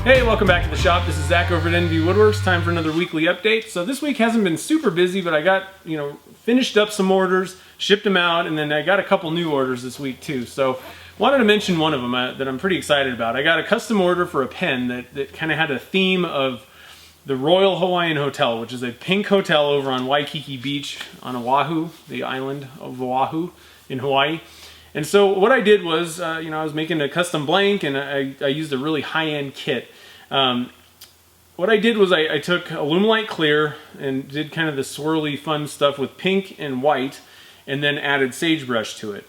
Hey, welcome back to the shop. This is Zach over at NV Woodwerks. Time for another weekly update. So this week hasn't been super busy, but I got, finished up some orders, shipped them out, and then I got a couple new orders this week too. So wanted to mention one of them that I'm pretty excited about. I got a custom order for a pen that kind of had a theme of the Royal Hawaiian Hotel, which is a pink hotel over on Waikiki Beach on Oahu, the island of Oahu in Hawaii. And so what I did was, I was making a custom blank, and I used a really high-end kit. What I did was I took Alumilite clear and did kind of the swirly fun stuff with pink and white, and then added sagebrush to it.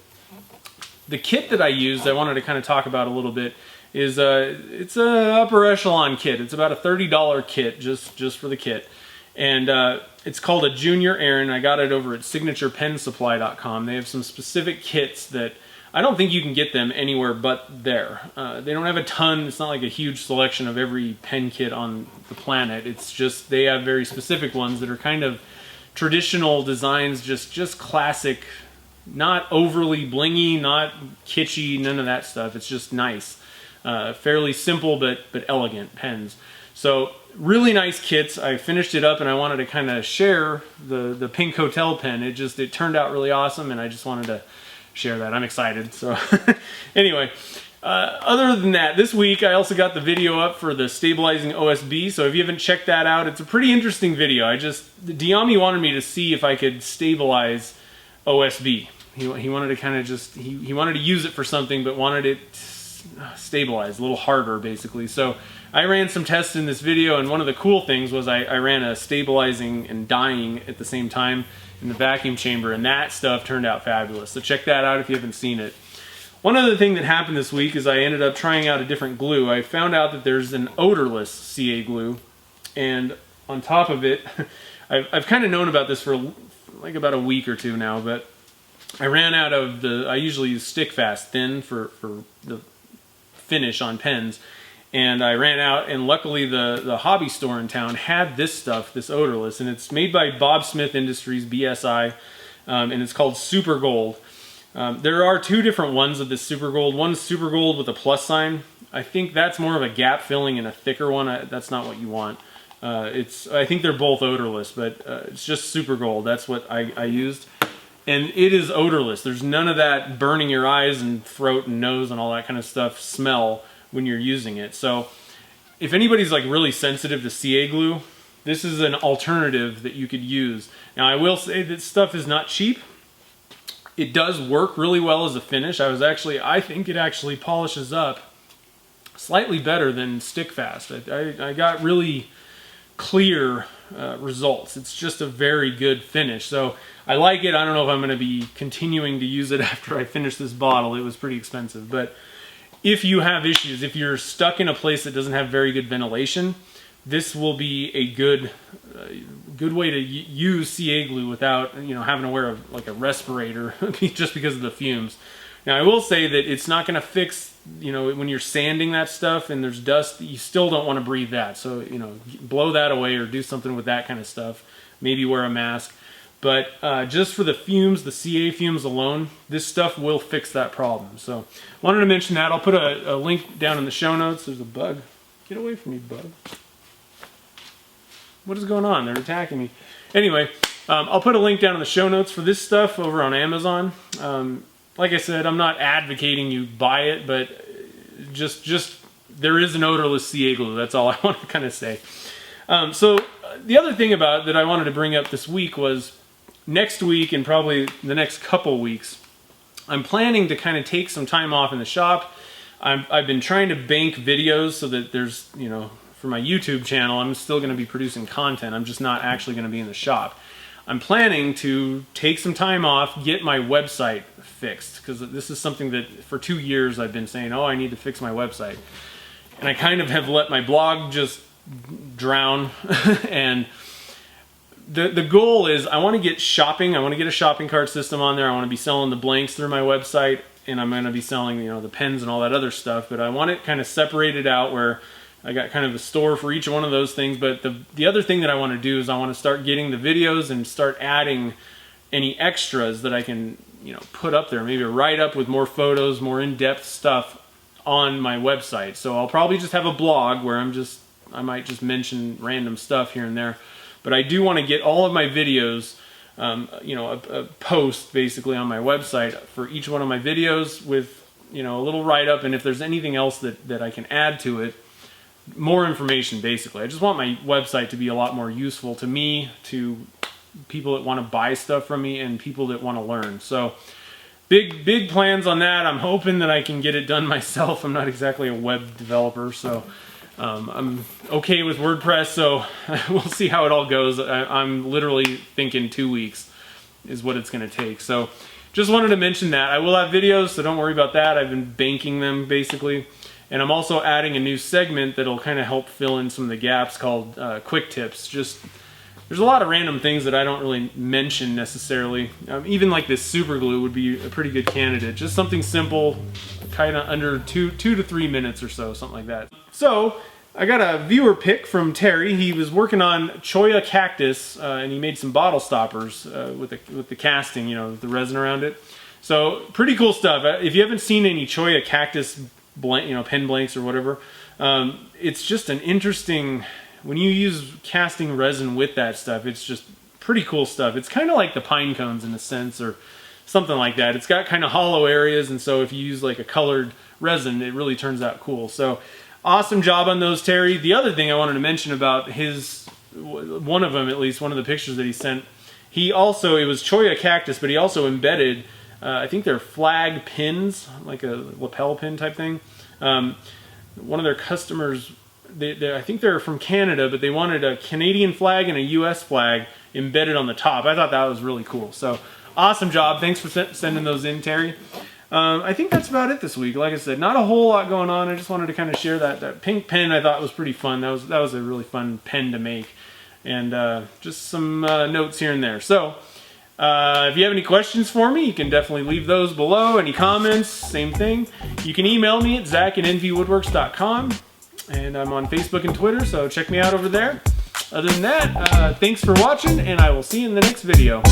The kit that I used, I wanted to kind of talk about a little bit, is it's an upper echelon kit. It's about a $30 kit just for the kit. And it's called a Junior Aaron. I got it over at signaturepensupply.com. They have some specific kits that I don't think you can get them anywhere but there. They don't have a ton. It's not like a huge selection of every pen kit on the planet. It's just they have very specific ones that are kind of traditional designs, just classic, not overly blingy, not kitschy, none of that stuff. It's just nice. Fairly simple but elegant pens. So really nice kits. I finished it up and I wanted to kind of share the pink hotel pen. It turned out really awesome, and I just wanted to share that. I'm excited. So anyway, other than that, this week I also got the video up for the stabilizing OSB. So if you haven't checked that out, it's a pretty interesting video. Diami wanted me to see if I could stabilize OSB. He wanted to kind of he wanted to use it for something, but wanted it stabilized a little harder, basically. So I ran some tests in this video, and one of the cool things was I ran a stabilizing and dyeing at the same time in the vacuum chamber, and that stuff turned out fabulous. So check that out if you haven't seen it. One other thing that happened this week is I ended up trying out a different glue. I found out that there's an odorless CA glue, and on top of it, I've kind of known about this for like about a week or two now, but I ran out of I usually use Stick Fast Thin for the finish on pens, and I ran out, and luckily the hobby store in town had this stuff, this odorless, and it's made by Bob Smith Industries, BSI, and it's called Super Gold. There are two different ones of this Super Gold. One's Super Gold with a plus sign. I think that's more of a gap filling and a thicker one. That's not what you want. I think they're both odorless, but it's just Super Gold. That's what I used. And it is odorless. There's none of that burning your eyes and throat and nose and all that kind of stuff smell when you're using it. So if anybody's like really sensitive to CA glue, this is an alternative that you could use. Now I will say that stuff is not cheap. It does work really well as a finish. I think it actually polishes up slightly better than Stick Fast. I got really clear results. It's just a very good finish. So I like it. I don't know if I'm going to be continuing to use it after I finish this bottle. It was pretty expensive. But if you have issues, if you're stuck in a place that doesn't have very good ventilation, this will be a good way to use CA glue without having to wear like a respirator just because of the fumes. Now I will say that it's not going to fix, when you're sanding that stuff and there's dust, you still don't want to breathe that. So blow that away or do something with that kind of stuff. Maybe wear a mask. But just for the fumes, the CA fumes alone, this stuff will fix that problem. So wanted to mention that. I'll put a link down in the show notes. There's a bug. Get away from me, bug. What is going on? They're attacking me. Anyway, I'll put a link down in the show notes for this stuff over on Amazon. Like I said, I'm not advocating you buy it, but just there is an odorless CA glue. That's all I want to kind of say. So the other thing that I wanted to bring up this week was next week and probably the next couple weeks, I'm planning to kind of take some time off in the shop. I've been trying to bank videos so that there's, for my YouTube channel, I'm still going to be producing content. I'm just not actually going to be in the shop. I'm planning to take some time off, get my website fixed, because this is something that for 2 years I've been saying, oh, I need to fix my website. And I kind of have let my blog just drown. And the goal is I want to get shopping. I want to get a shopping cart system on there. I want to be selling the blanks through my website, and I'm going to be selling, the pens and all that other stuff. But I want it kind of separated out where I got kind of a store for each one of those things. But the other thing that I want to do is I want to start getting the videos and start adding any extras that I can, put up there. Maybe a write-up with more photos, more in-depth stuff on my website. So I'll probably just have a blog where I might just mention random stuff here and there. But I do want to get all of my videos, a post basically on my website for each one of my videos with, a little write-up, and if there's anything else that I can add to it, more information basically. I just want my website to be a lot more useful to me, to people that want to buy stuff from me, and people that want to learn. So big plans on that. I'm hoping that I can get it done myself. I'm not exactly a web developer, so I'm okay with WordPress, so we'll see how it all goes. I'm literally thinking 2 weeks is what it's going to take. So just wanted to mention that. I will have videos, so don't worry about that. I've been banking them basically. And I'm also adding a new segment that'll kind of help fill in some of the gaps called Quick Tips. There's a lot of random things that I don't really mention necessarily. Even like this super glue would be a pretty good candidate. Just something simple, kind of under 2 to 3 minutes or so, something like that. So I got a viewer pick from Terry. He was working on Cholla cactus, and he made some bottle stoppers with the casting, the resin around it. So pretty cool stuff. If you haven't seen any Cholla cactus pen blanks or whatever, it's just an interesting, when you use casting resin with that stuff, it's just pretty cool stuff. It's kind of like the pine cones in a sense, or something like that. It's got kind of hollow areas, and so if you use like a colored resin, it really turns out cool. So awesome job on those, Terry. The other thing I wanted to mention about one of them, at least one of the pictures that he sent, it was Cholla cactus, but he also embedded, I think they're flag pins, like a lapel pin type thing. One of their customers, I think they're from Canada, but they wanted a Canadian flag and a US flag embedded on the top. I thought that was really cool. So awesome job. Thanks for sending those in, Terry. I think that's about it this week. Like I said, not a whole lot going on. I just wanted to kind of share that pink pen. I thought was pretty fun. That was a really fun pen to make, and just some notes here and there. So if you have any questions for me, you can definitely leave those below. Any comments, same thing. You can email me at zach@nvwoodworks.com, and I'm on Facebook and Twitter, so check me out over there. Other than that, thanks for watching, and I will see you in the next video.